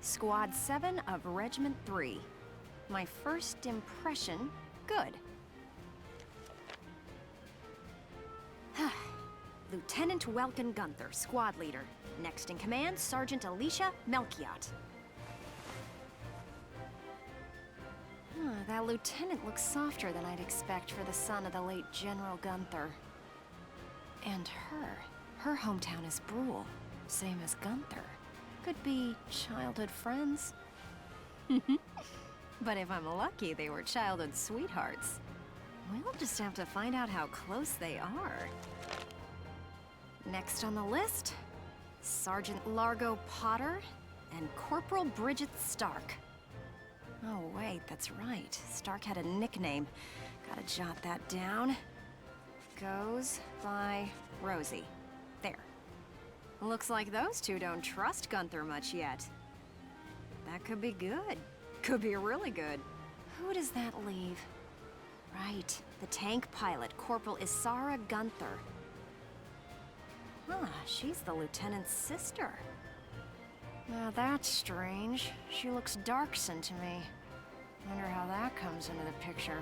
Squad 7 of Regiment 3. My first impression, good. Lieutenant Welkin Gunther, squad leader. Next in command, Sergeant Alicia Melchiot. That lieutenant looks softer than I'd expect for the son of the late General Gunther. And her hometown is Brule, same as Gunther. Could be childhood friends. But if I'm lucky, they were childhood sweethearts. We'll just have to find out how close they are. Next on the list, Sergeant Largo Potter and Corporal Bridget Stark. Oh wait, that's right. Stark had a nickname. Gotta jot that down. Goes by Rosie. There. Looks like those two don't trust Gunther much yet. That could be good. Could be really good. Who does that leave? Right, the tank pilot, Corporal Isara Gunther. Huh, she's the lieutenant's sister. Now that's strange. She looks dark-skinned to me. Wonder how that comes into the picture.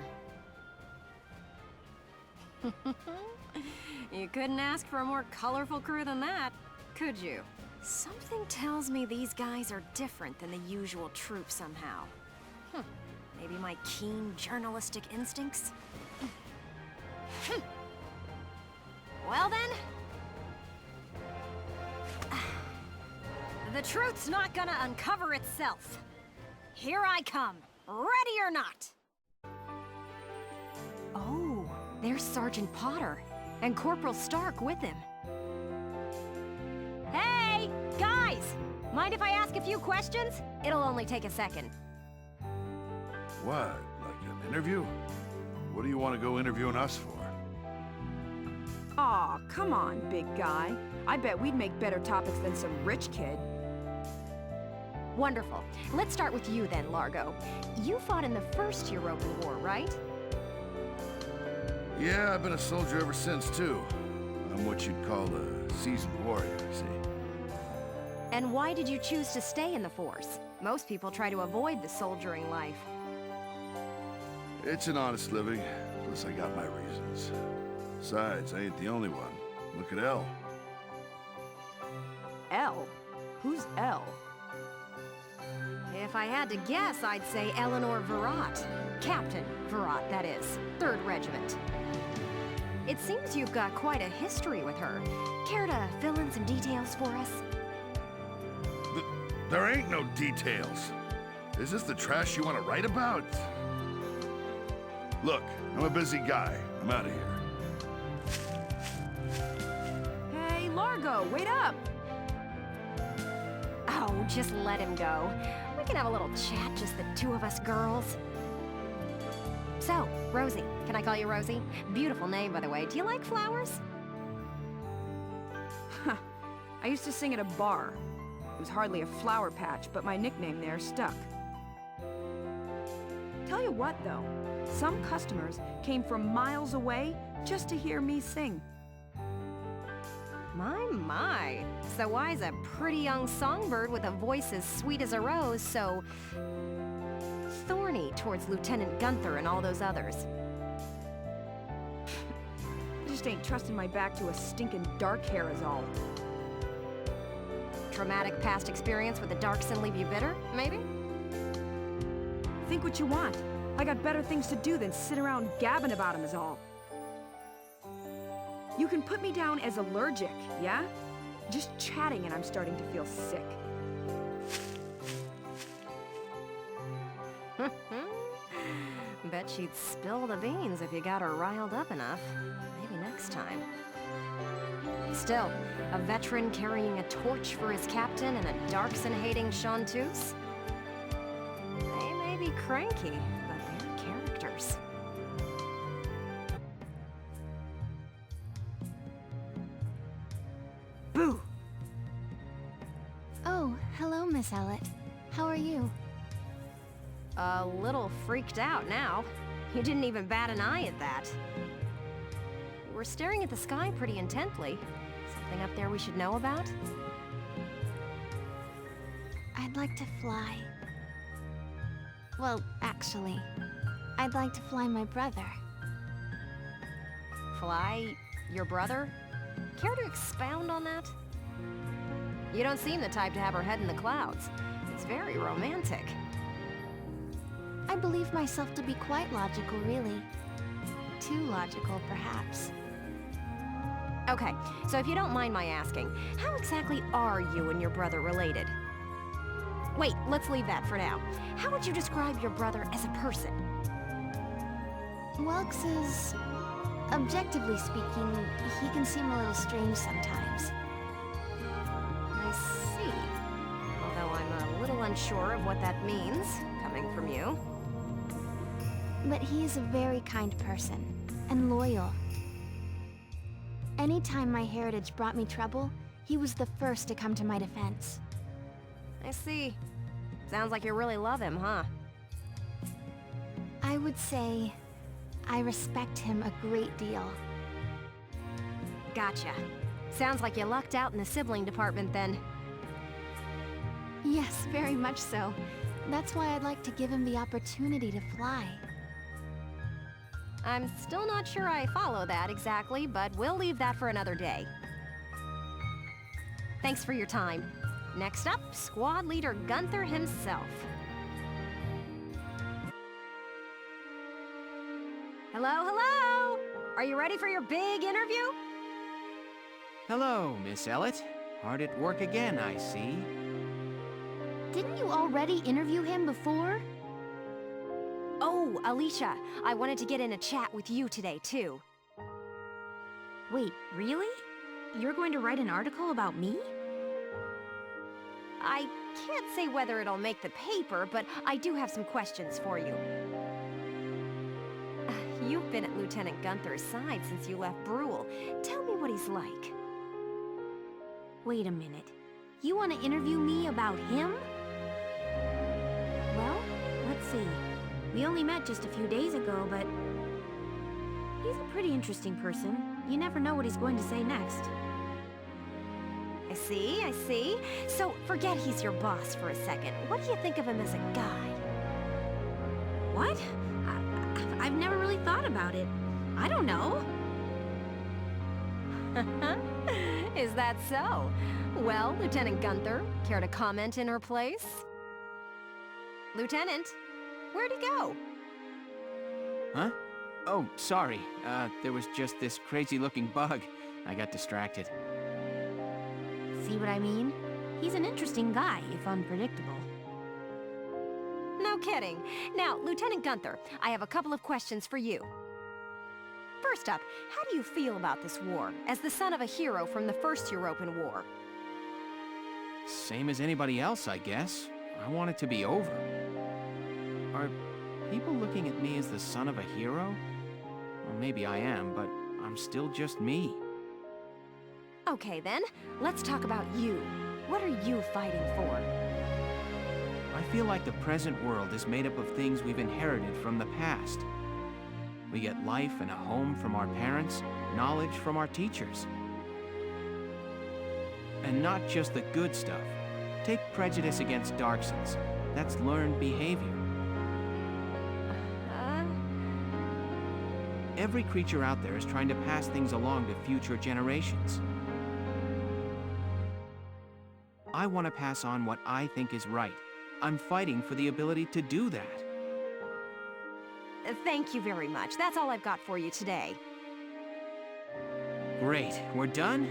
You couldn't ask for a more colorful crew than that, could you? Something tells me these guys are different than the usual troop somehow. Maybe my keen journalistic instincts? Well then... the truth's not gonna uncover itself. Here I come, ready or not. Oh, there's Sergeant Potter, and Corporal Stark with him. Hey, guys! Mind if I ask a few questions? It'll only take a second. What? Like an interview? What do you want to go interviewing us for? Aw, come on, big guy. I bet we'd make better topics than some rich kid. Wonderful. Let's start with you then, Largo. You fought in the First European War, right? Yeah, I've been a soldier ever since, too. I'm what you'd call a seasoned warrior, see? And why did you choose to stay in the Force? Most people try to avoid the soldiering life. It's an honest living, plus I got my reasons. Besides, I ain't the only one. Look at Elle. Elle? Who's Elle? If I had to guess, I'd say Eleanor Virat. Captain Virat, that is. 3rd Regiment. It seems you've got quite a history with her. Care to fill in some details for us? There ain't no details. Is this the trash you want to write about? Look, I'm a busy guy. I'm out of here. Hey, Largo, wait up! Oh, just let him go. We can have a little chat, just the two of us girls. So, Rosie. Can I call you Rosie? Beautiful name, by the way. Do you like flowers? Huh. I used to sing at a bar. It was hardly a flower patch, but my nickname there stuck. Tell you what, though. Some customers came from miles away just to hear me sing. My. So why's a pretty young songbird with a voice as sweet as a rose so... thorny towards Lieutenant Gunther and all those others? I just ain't trusting my back to a stinking dark hair is all. Traumatic past experience with the dark-sin leave you bitter, maybe? Think what you want. I got better things to do than sit around gabbing about him is all. You can put me down as allergic, yeah? Just chatting and I'm starting to feel sick. Bet she'd spill the beans if you got her riled up enough. Maybe next time. Still, a veteran carrying a torch for his captain and a darksin-hating chanteuse? They may be cranky, but they're characters. Boo! Oh, hello, Miss Ellett. How are you? A little freaked out now. You didn't even bat an eye at that. You were staring at the sky pretty intently. Something up there we should know about? I'd like to fly. Well, actually, I'd like to fly my brother. Fly your brother? Care to expound on that? You don't seem the type to have her head in the clouds. It's very romantic. I believe myself to be quite logical, really. Too logical, perhaps. Okay, so if you don't mind my asking, how exactly are you and your brother related? Wait, let's leave that for now. How would you describe your brother as a person? Welks is... objectively speaking, he can seem a little strange sometimes. I see. Although I'm a little unsure of what that means, coming from you. But he is a very kind person, and loyal. Anytime my heritage brought me trouble, he was the first to come to my defense. I see. Sounds like you really love him, huh? I would say I respect him a great deal. Gotcha. Sounds like you lucked out in the sibling department then. Yes, very much so. That's why I'd like to give him the opportunity to fly. I'm still not sure I follow that exactly, but we'll leave that for another day. Thanks for your time. Next up, Squad Leader Gunther himself. Hello, hello! Are you ready for your big interview? Hello, Miss Ellett. Hard at work again, I see. Didn't you already interview him before? Oh, Alicia, I wanted to get in a chat with you today, too. Wait, really? You're going to write an article about me? I can't say whether it'll make the paper, but I do have some questions for you. You've been at Lieutenant Gunther's side since you left Brule. Tell me what he's like. Wait a minute. You want to interview me about him? Well, let's see. We only met just a few days ago, but... he's a pretty interesting person. You never know what he's going to say next. I see, I see. So, forget he's your boss for a second. What do you think of him as a guy? What? I've never really thought about it. I don't know. Is that so? Well, Lieutenant Gunther, care to comment in her place? Lieutenant, where'd he go? Huh? Oh, sorry. There was just this crazy-looking bug. I got distracted. See what I mean? He's an interesting guy, if unpredictable. No kidding. Now, Lieutenant Gunther, I have a couple of questions for you. First up, how do you feel about this war, as the son of a hero from the First European War? Same as anybody else, I guess. I want it to be over. Are people looking at me as the son of a hero? Well, maybe I am, but I'm still just me. Okay then, let's talk about you. What are you fighting for? I feel like the present world is made up of things we've inherited from the past. We get life and a home from our parents, knowledge from our teachers. And not just the good stuff. Take prejudice against Darksons. That's learned behavior. Every creature out there is trying to pass things along to future generations. I want to pass on what I think is right. I'm fighting for the ability to do that. Thank you very much. That's all I've got for you today. Great, we're done?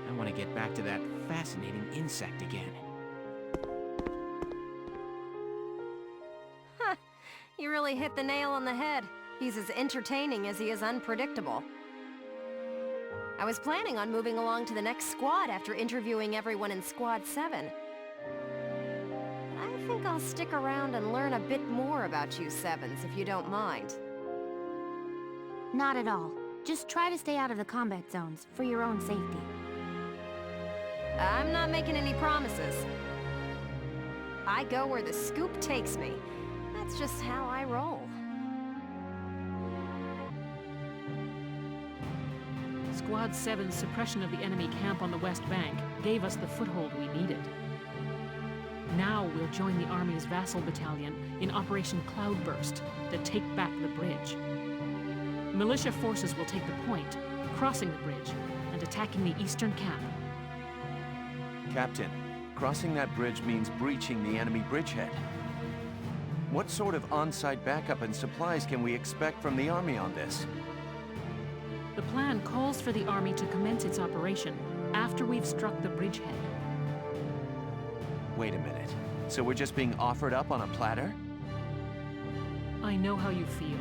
I want to get back to that fascinating insect again. Huh, you really hit the nail on the head. He's as entertaining as he is unpredictable. I was planning on moving along to the next squad after interviewing everyone in Squad 7. I think I'll stick around and learn a bit more about you Sevens, if you don't mind. Not at all. Just try to stay out of the combat zones, for your own safety. I'm not making any promises. I go where the scoop takes me. That's just how I roll. Squad 7's suppression of the enemy camp on the West Bank gave us the foothold we needed. Now we'll join the Army's vassal battalion in Operation Cloudburst to take back the bridge. Militia forces will take the point, crossing the bridge, and attacking the eastern camp. Captain, crossing that bridge means breaching the enemy bridgehead. What sort of on-site backup and supplies can we expect from the Army on this? The plan calls for the Army to commence its operation after we've struck the bridgehead. Wait a minute. So we're just being offered up on a platter? I know how you feel.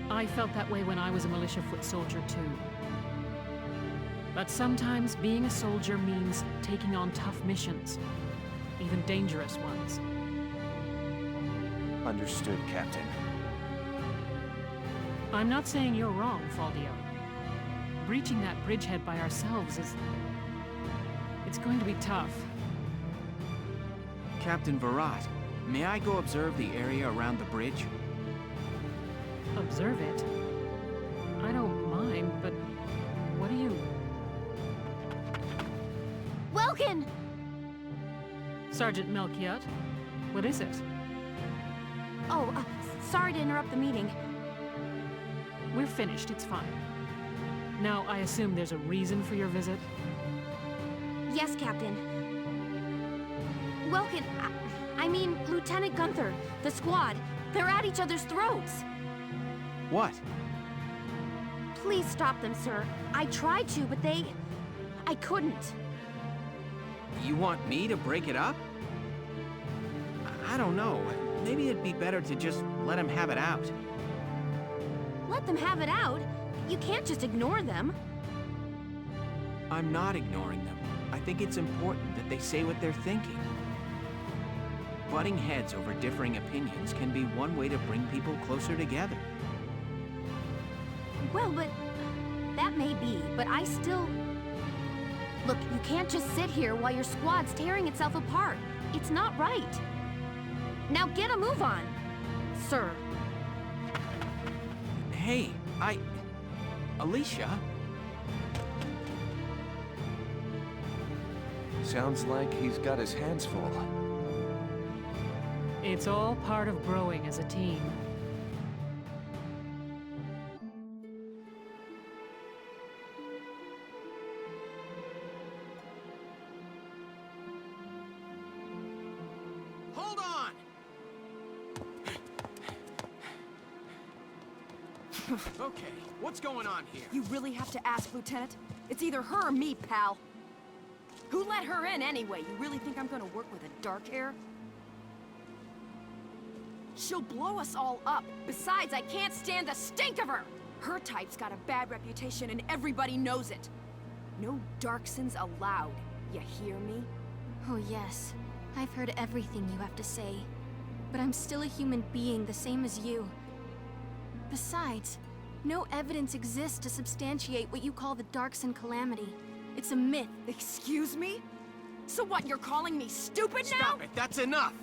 I felt that way when I was a militia foot soldier too. But sometimes being a soldier means taking on tough missions, even dangerous ones. Understood, Captain. I'm not saying you're wrong, Faldio. Breaching that bridgehead by ourselves is... it's going to be tough. Captain Virat, may I go observe the area around the bridge? Observe it? I don't mind, but what do you... Welkin! Sergeant Melchiot, what is it? Oh, sorry to interrupt the meeting. We're finished, it's fine. Now, I assume there's a reason for your visit? Yes, Captain. Welkin, I mean, Lieutenant Gunther, the squad, they're at each other's throats. What? Please stop them, sir. I tried to, but I couldn't. You want me to break it up? I don't know. Maybe it'd be better to just let him have it out. Let them have it out? You can't just ignore them. I'm not ignoring them. I think it's important that they say what they're thinking. Butting heads over differing opinions can be one way to bring people closer together. Well, but that may be, but I still... Look, you can't just sit here while your squad's tearing itself apart. It's not right. Now get a move on, sir. Hey, Alicia? Sounds like he's got his hands full. It's all part of growing as a team. Hold on! Okay, what's going on here? You really have to ask, Lieutenant? It's either her or me, pal. Who let her in anyway? You really think I'm gonna work with a dark hair? She'll blow us all up. Besides, I can't stand the stink of her! Her type's got a bad reputation and everybody knows it. No Darksons allowed. You hear me? Oh yes, I've heard everything you have to say. But I'm still a human being the same as you. Besides, no evidence exists to substantiate what you call the Darkson calamity. It's a myth. Excuse me? So what, you're calling me stupid now? Stop it, that's enough!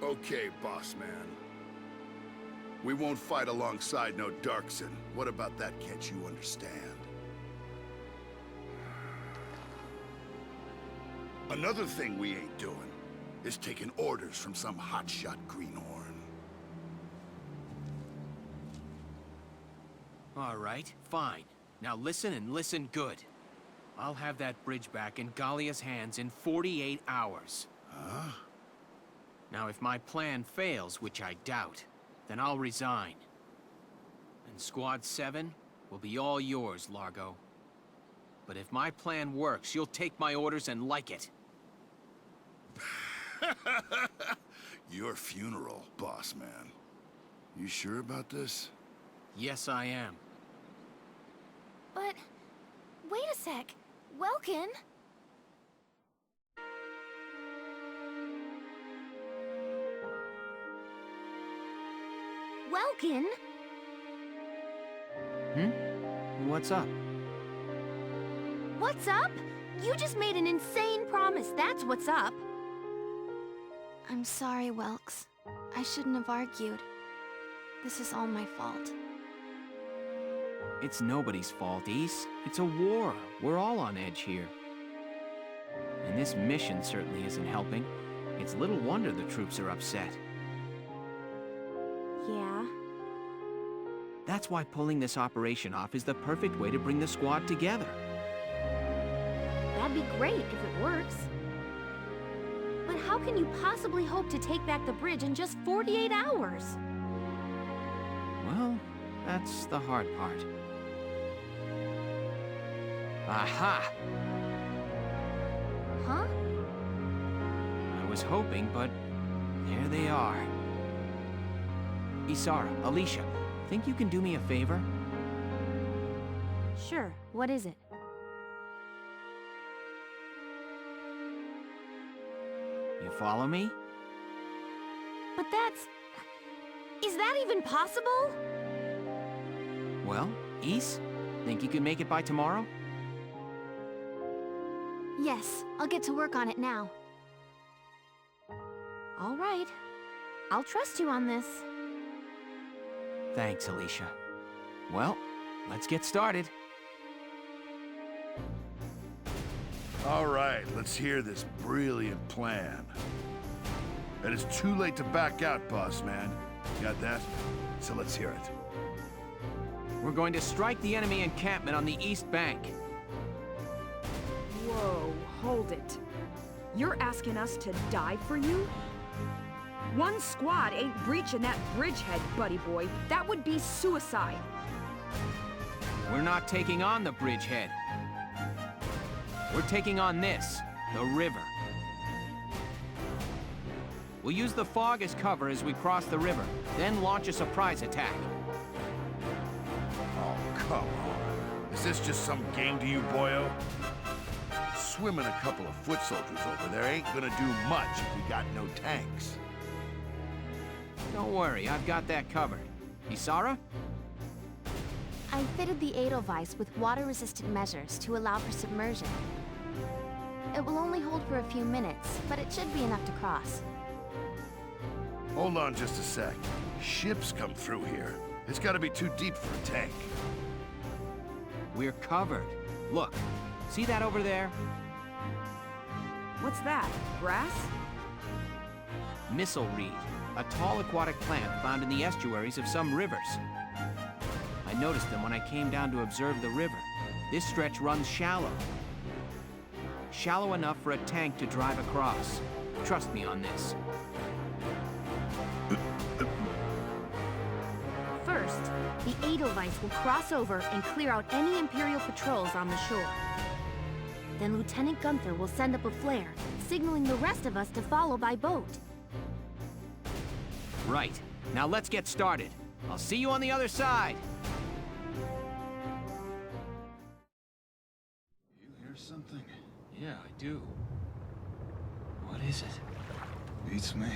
Okay, boss man. We won't fight alongside no Darkson. What about that can't you understand? Another thing we ain't doing is taking orders from some hotshot greenhorn. All right, fine. Now listen and listen good. I'll have that bridge back in Gallia's hands in 48 hours. Huh? Now, if my plan fails, which I doubt, then I'll resign. And Squad 7 will be all yours, Largo. But if my plan works, you'll take my orders and like it. Your funeral, boss man. You sure about this? Yes, I am. But... wait a sec. Welkin? Welkin? What's up? What's up? You just made an insane promise, that's what's up. I'm sorry, Welks. I shouldn't have argued. This is all my fault. It's nobody's fault, Ys. It's a war. We're all on edge here. And this mission certainly isn't helping. It's little wonder the troops are upset. Yeah? That's why pulling this operation off is the perfect way to bring the squad together. That'd be great if it works. But how can you possibly hope to take back the bridge in just 48 hours? Well, that's the hard part. Aha! Huh? I was hoping, but there they are. Isara, Alicia, think you can do me a favor? Sure, what is it? You follow me? But that's... Is that even possible? Well, Is, think you can make it by tomorrow? Yes, I'll get to work on it now. All right. I'll trust you on this. Thanks, Alicia. Well, let's get started. All right, let's hear this brilliant plan. And it's too late to back out, boss man. Got that? So let's hear it. We're going to strike the enemy encampment on the east bank. Whoa, hold it. You're asking us to die for you? One squad ain't breaching that bridgehead, buddy boy. That would be suicide. We're not taking on the bridgehead. We're taking on this, the river. We'll use the fog as cover as we cross the river, then launch a surprise attack. Oh, come on. Is this just some game to you, boyo? Swimming a couple of foot soldiers over there ain't gonna do much if we got no tanks. Don't worry, I've got that covered. Isara? I fitted the Edelweiss with water-resistant measures to allow for submersion. It will only hold for a few minutes, but it should be enough to cross. Hold on just a sec. Ships come through here. It's gotta be too deep for a tank. We're covered. Look, see that over there? What's that? Grass? Missile reed, a tall aquatic plant found in the estuaries of some rivers. I noticed them when I came down to observe the river. This stretch runs shallow. Shallow enough for a tank to drive across. Trust me on this. First, the Edelweiss will cross over and clear out any Imperial patrols on the shore. Then Lieutenant Gunther will send up a flare, signaling the rest of us to follow by boat. Right. Now let's get started. I'll see you on the other side. You hear something? Yeah, I do. What is it? Beats me.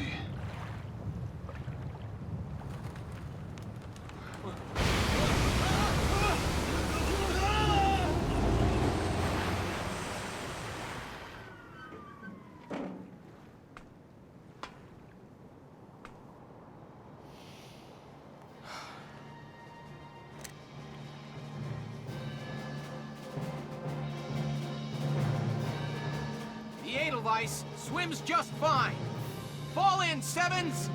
The Edelweiss swims just fine. Fall in, Sevens!